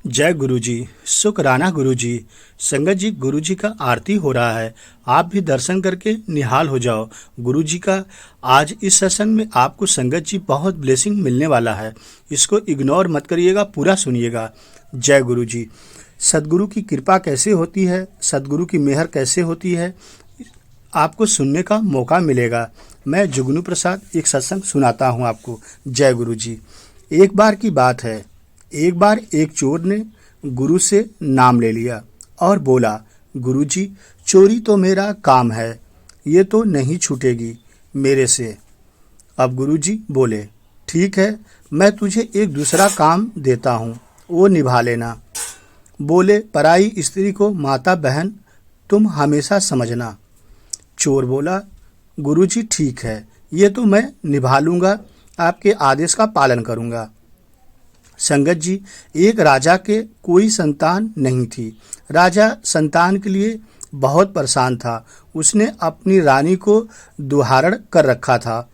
जय गुरु जी। शुक्राना गुरु जी। संगत जी, गुरु जी का आरती हो रहा है, आप भी दर्शन करके निहाल हो जाओ। गुरु जी का आज इस सत्संग में आपको संगत जी बहुत ब्लेसिंग मिलने वाला है, इसको इग्नोर मत करिएगा, पूरा सुनिएगा। जय गुरु जी। सदगुरु की कृपा कैसे होती है, सदगुरु की मेहर कैसे होती है, आपको सुनने का मौका मिलेगा। मैं जुगनू प्रसाद एक सत्संग सुनाता हूँ आपको। जय गुरु जी। एक बार की बात है, एक बार एक चोर ने गुरु से नाम ले लिया और बोला, गुरु जी, चोरी तो मेरा काम है, ये तो नहीं छूटेगी मेरे से। अब गुरु जी बोले, ठीक है, मैं तुझे एक दूसरा काम देता हूँ, वो निभा लेना। बोले, पराई स्त्री को माता बहन तुम हमेशा समझना। चोर बोला, गुरु जी ठीक है, ये तो मैं निभा लूँगा, आपके आदेश का पालन करूँगा। संगत जी, एक राजा के कोई संतान नहीं थी। राजा संतान के लिए बहुत परेशान था। उसने अपनी रानी को दुहारण कर रखा था।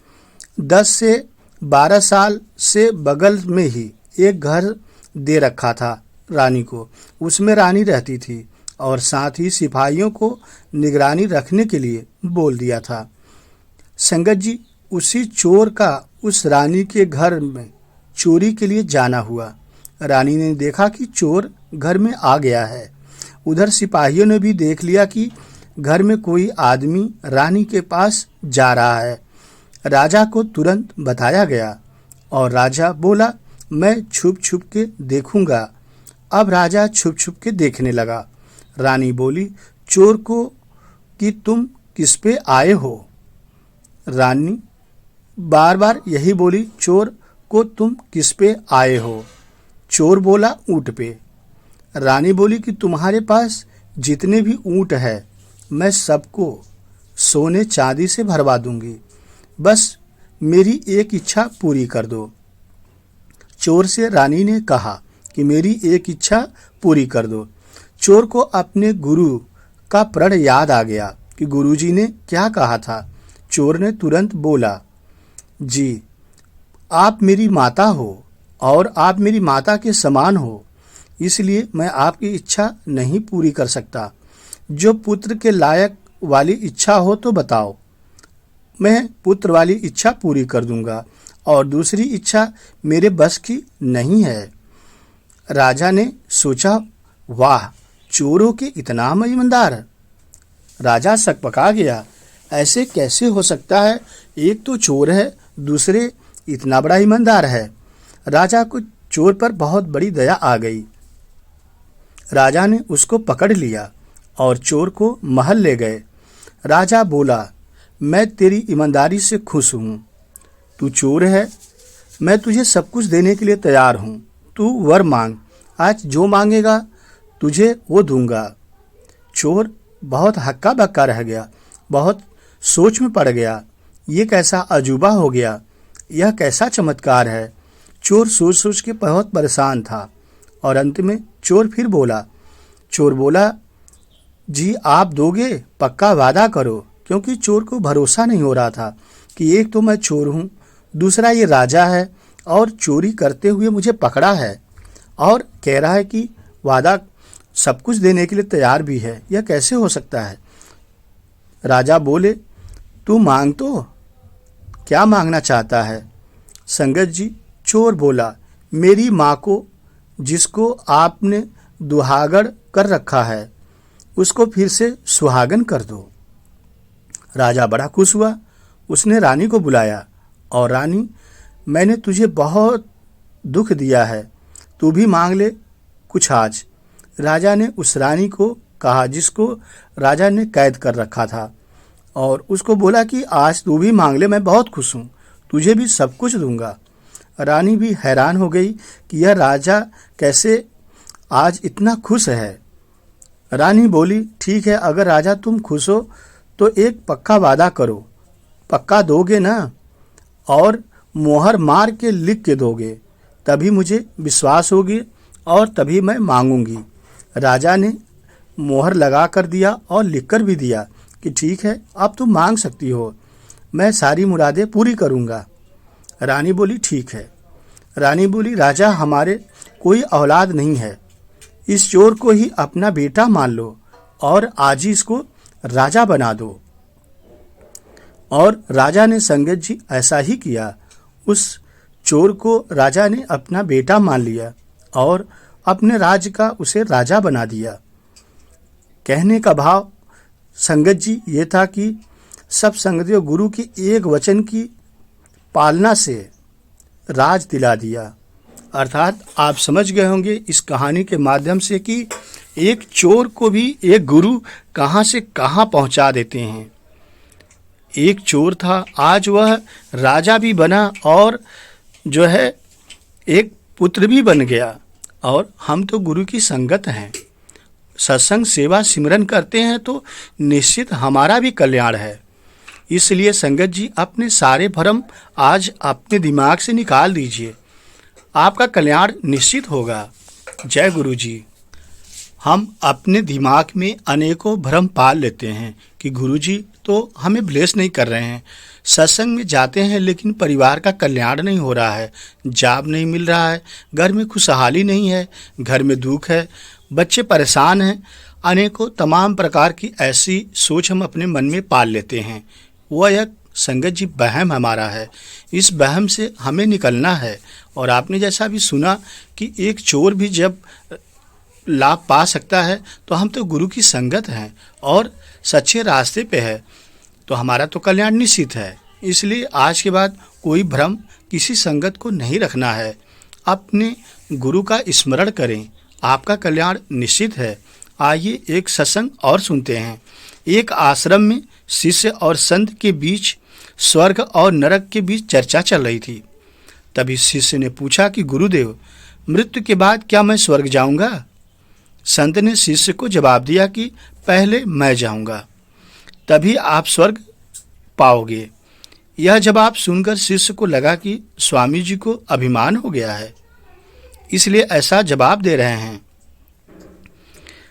10 से 12 साल से बगल में ही एक घर दे रखा था रानी को। उसमें रानी रहती थी और साथ ही सिपाहियों को निगरानी रखने के लिए बोल दिया था। संगत जी, उसी चोर का उस रानी के घर में चोरी के लिए जाना हुआ। रानी ने देखा कि चोर घर में आ गया है। उधर सिपाहियों ने भी देख लिया कि घर में कोई आदमी रानी के पास जा रहा है। राजा को तुरंत बताया गया और राजा बोला, मैं छुप छुप के देखूंगा। अब राजा छुप छुप के देखने लगा। रानी बोली, चोर को कि तुम किस पे आए हो? रानी बार बार यही बोली, चोर को तुम किस पे आए हो? चोर बोला, ऊँट पे। रानी बोली कि तुम्हारे पास जितने भी ऊँट है मैं सबको सोने चांदी से भरवा दूंगी, बस मेरी एक इच्छा पूरी कर दो। चोर से रानी ने कहा कि मेरी एक इच्छा पूरी कर दो। चोर को अपने गुरु का प्रण याद आ गया कि गुरुजी ने क्या कहा था। चोर ने तुरंत बोला, जी, आप मेरी माता हो और आप मेरी माता के समान हो, इसलिए मैं आपकी इच्छा नहीं पूरी कर सकता। जो पुत्र के लायक वाली इच्छा हो तो बताओ, मैं पुत्र वाली इच्छा पूरी कर दूंगा और दूसरी इच्छा मेरे बस की नहीं है। राजा ने सोचा, वाह, चोरों के इतना ईमानदार। राजा सकपका गया, ऐसे कैसे हो सकता है? एक तो चोर है, दूसरे इतना बड़ा ईमानदार है। राजा को चोर पर बहुत बड़ी दया आ गई। राजा ने उसको पकड़ लिया और चोर को महल ले गए। राजा बोला, मैं तेरी ईमानदारी से खुश हूँ। तू चोर है, मैं तुझे सब कुछ देने के लिए तैयार हूँ। तू वर मांग, आज जो मांगेगा तुझे वो दूंगा। चोर बहुत हक्का बक्का रह गया, बहुत सोच में पड़ गया। ये कैसा अजूबा हो गया, यह कैसा चमत्कार है। चोर सोच सोच के बहुत परेशान था और अंत में चोर फिर बोला। चोर बोला, जी आप दोगे, पक्का वादा करो। क्योंकि चोर को भरोसा नहीं हो रहा था कि एक तो मैं चोर हूँ, दूसरा ये राजा है और चोरी करते हुए मुझे पकड़ा है और कह रहा है कि वादा सब कुछ देने के लिए तैयार भी है, यह कैसे हो सकता है। राजा बोले, तू मांग तो, क्या मांगना चाहता है? संगत जी, चोर बोला, मेरी माँ को जिसको आपने दुहागन कर रखा है उसको फिर से सुहागन कर दो। राजा बड़ा खुश हुआ। उसने रानी को बुलाया और रानी, मैंने तुझे बहुत दुख दिया है, तू भी मांग ले कुछ आज। राजा ने उस रानी को कहा जिसको राजा ने कैद कर रखा था और उसको बोला कि आज तू भी मांग ले, मैं बहुत खुश हूँ, तुझे भी सब कुछ दूंगा। रानी भी हैरान हो गई कि यह राजा कैसे आज इतना खुश है। रानी बोली, ठीक है, अगर राजा तुम खुश हो तो एक पक्का वादा करो, पक्का दोगे ना? और मोहर मार के लिख के दोगे, तभी मुझे विश्वास होगी और तभी मैं मांगूंगी। राजा ने मोहर लगा कर दिया और लिख कर भी दिया कि ठीक है, अब तुम मांग सकती हो, मैं सारी मुरादें पूरी करूंगा। रानी बोली, ठीक है। रानी बोली, राजा, हमारे कोई औलाद नहीं है, इस चोर को ही अपना बेटा मान लो और आज ही इसको राजा बना दो। और राजा ने संगत जी ऐसा ही किया। उस चोर को राजा ने अपना बेटा मान लिया और अपने राज्य का उसे राजा बना दिया। कहने का भाव संगत जी ये था कि सब संगतियों गुरु की एक वचन की पालना से राज दिला दिया। अर्थात आप समझ गए होंगे इस कहानी के माध्यम से कि एक चोर को भी एक गुरु कहाँ से कहाँ पहुँचा देते हैं। एक चोर था, आज वह राजा भी बना और जो है एक पुत्र भी बन गया। और हम तो गुरु की संगत हैं, सत्संग सेवा सिमरन करते हैं तो निश्चित हमारा भी कल्याण है। इसलिए संगत जी अपने सारे भ्रम आज अपने दिमाग से निकाल दीजिए, आपका कल्याण निश्चित होगा। जय गुरु जी। हम अपने दिमाग में अनेकों भ्रम पाल लेते हैं कि गुरुजी तो हमें ब्लेस नहीं कर रहे हैं, सत्संग में जाते हैं लेकिन परिवार का कल्याण नहीं हो रहा है, जॉब नहीं मिल रहा है, घर में खुशहाली नहीं है, घर में दुख है, बच्चे परेशान हैं। अनेकों तमाम प्रकार की ऐसी सोच हम अपने मन में पाल लेते हैं। वह एक संगत जी वहम हमारा है, इस वहम से हमें निकलना है। और आपने जैसा भी सुना कि एक चोर भी जब लाभ पा सकता है तो हम तो गुरु की संगत हैं और सच्चे रास्ते पे है तो हमारा तो कल्याण निश्चित है। इसलिए आज के बाद कोई भ्रम किसी संगत को नहीं रखना है, अपने गुरु का स्मरण करें, आपका कल्याण निश्चित है। आइए एक सत्संग और सुनते हैं। एक आश्रम में शिष्य और संत के बीच स्वर्ग और नरक के बीच चर्चा चल रही थी। तभी शिष्य ने पूछा कि गुरुदेव, मृत्यु के बाद क्या मैं स्वर्ग जाऊंगा? संत ने शिष्य को जवाब दिया कि पहले मैं जाऊंगा, तभी आप स्वर्ग पाओगे। यह जवाब सुनकर शिष्य को लगा कि स्वामी जी को अभिमान हो गया है, इसलिए ऐसा जवाब दे रहे हैं।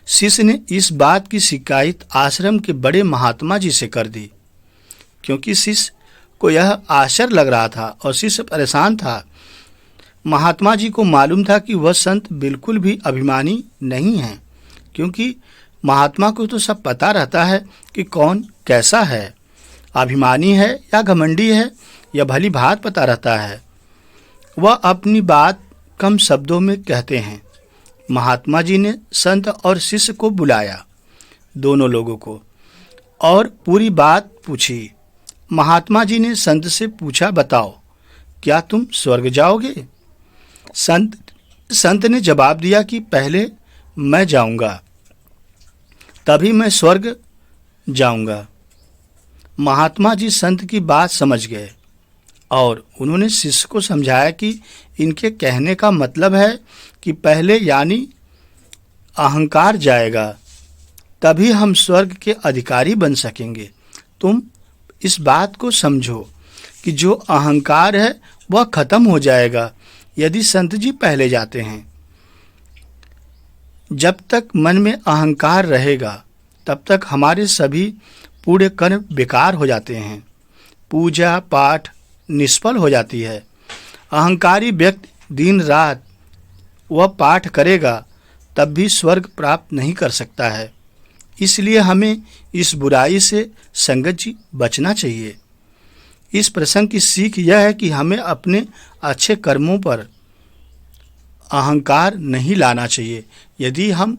शिष्य ने इस बात की शिकायत आश्रम के बड़े महात्मा जी से कर दी, क्योंकि शिष्य को यह आश्चर्य लग रहा था और शिष्य परेशान था। महात्मा जी को मालूम था कि वह संत बिल्कुल भी अभिमानी नहीं है, क्योंकि महात्मा को तो सब पता रहता है कि कौन कैसा है, अभिमानी है या घमंडी है, यह भली भात पता रहता है। वह अपनी बात कम शब्दों में कहते हैं। महात्मा जी ने संत और शिष्य को बुलाया, दोनों लोगों को, और पूरी बात पूछी। महात्मा जी ने संत से पूछा, बताओ क्या तुम स्वर्ग जाओगे? संत ने जवाब दिया कि पहले मैं जाऊंगा, तभी मैं स्वर्ग जाऊंगा। महात्मा जी संत की बात समझ गए और उन्होंने शिष्य को समझाया कि इनके कहने का मतलब है कि पहले यानी अहंकार जाएगा, तभी हम स्वर्ग के अधिकारी बन सकेंगे। तुम इस बात को समझो कि जो अहंकार है वह खत्म हो जाएगा यदि संत जी पहले जाते हैं। जब तक मन में अहंकार रहेगा तब तक हमारे सभी पूरे कर्म बेकार हो जाते हैं, पूजा पाठ निष्फल हो जाती है। अहंकारी व्यक्ति दिन रात वह पाठ करेगा तब भी स्वर्ग प्राप्त नहीं कर सकता है। इसलिए हमें इस बुराई से संगत जी बचना चाहिए। इस प्रसंग की सीख यह है कि हमें अपने अच्छे कर्मों पर अहंकार नहीं लाना चाहिए। यदि हम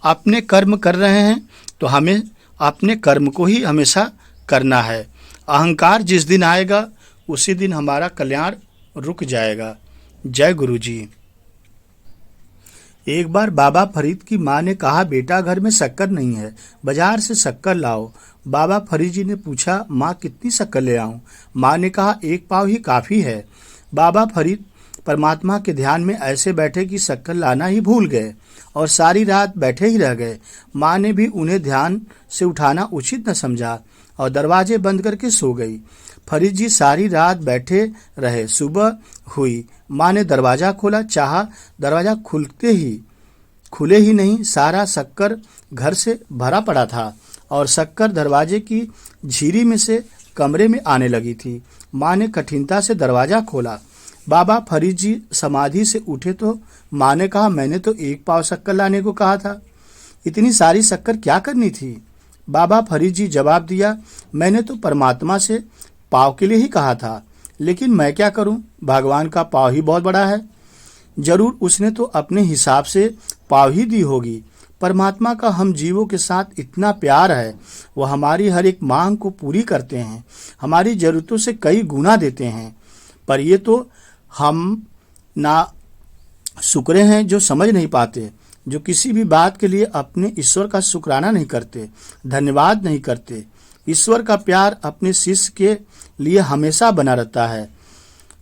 अपने कर्म कर रहे हैं तो हमें अपने कर्म को ही हमेशा करना है। अहंकार जिस दिन आएगा उसी दिन हमारा कल्याण रुक जाएगा। जय गुरु जी। एक बार बाबा फरीद की माँ ने कहा, बेटा घर में शक्कर नहीं है, बाजार से शक्कर लाओ। बाबा फरीद जी ने पूछा, माँ कितनी शक्कर ले आऊं? माँ ने कहा, 1 पाव ही काफ़ी है। बाबा फरीद परमात्मा के ध्यान में ऐसे बैठे कि शक्कर लाना ही भूल गए और सारी रात बैठे ही रह गए। माँ ने भी उन्हें ध्यान से उठाना उचित न समझा और दरवाजे बंद करके सो गई। फरीद जी सारी रात बैठे रहे। सुबह हुई, माँ ने दरवाज़ा खोला, चाहा दरवाज़ा खुले ही नहीं, सारा शक्कर घर से भरा पड़ा था और शक्कर दरवाजे की झिरी में से कमरे में आने लगी थी। माँ ने कठिनता से दरवाज़ा खोला। बाबा फरीद जी समाधि से उठे तो माँ ने कहा, मैंने तो 1 पाव शक्कर लाने को कहा था, इतनी सारी शक्कर क्या करनी थी? बाबा फरीद जी जवाब दिया, मैंने तो परमात्मा से पाव के लिए ही कहा था, लेकिन मैं क्या करूं, भगवान का पाव ही बहुत बड़ा है। जरूर उसने तो अपने हिसाब से पाव ही दी होगी। परमात्मा का हम जीवों के साथ इतना प्यार है, वो हमारी हर एक मांग को पूरी करते हैं, हमारी जरूरतों से कई गुना देते हैं। पर ये तो हम ना शुक्रे हैं जो समझ नहीं पाते, जो किसी भी बात के लिए अपने ईश्वर का शुक्राना नहीं करते, धन्यवाद नहीं करते। ईश्वर का प्यार अपने शिष्य के लिए हमेशा बना रहता है।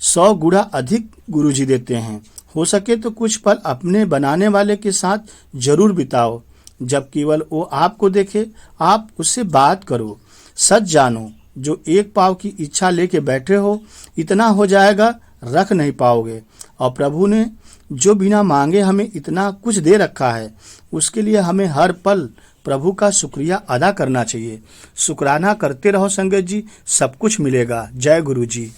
100 गुना अधिक गुरुजी देते हैं। हो सके तो कुछ पल अपने बनाने वाले के साथ जरूर बिताओ। जब केवल वो आपको देखे, आप उससे बात करो। सच जानो, जो 1 पाव की इच्छा लेके बैठे हो, इतना हो जाएगा, रख नहीं पाओगे। और प्रभु ने जो बिना मांगे हमें इतना कुछ दे रखा है, उसके लिए हमें हर पल प्रभु का शुक्रिया अदा करना चाहिए। शुक्राना करते रहो संगत जी, सब कुछ मिलेगा। जय गुरु जी।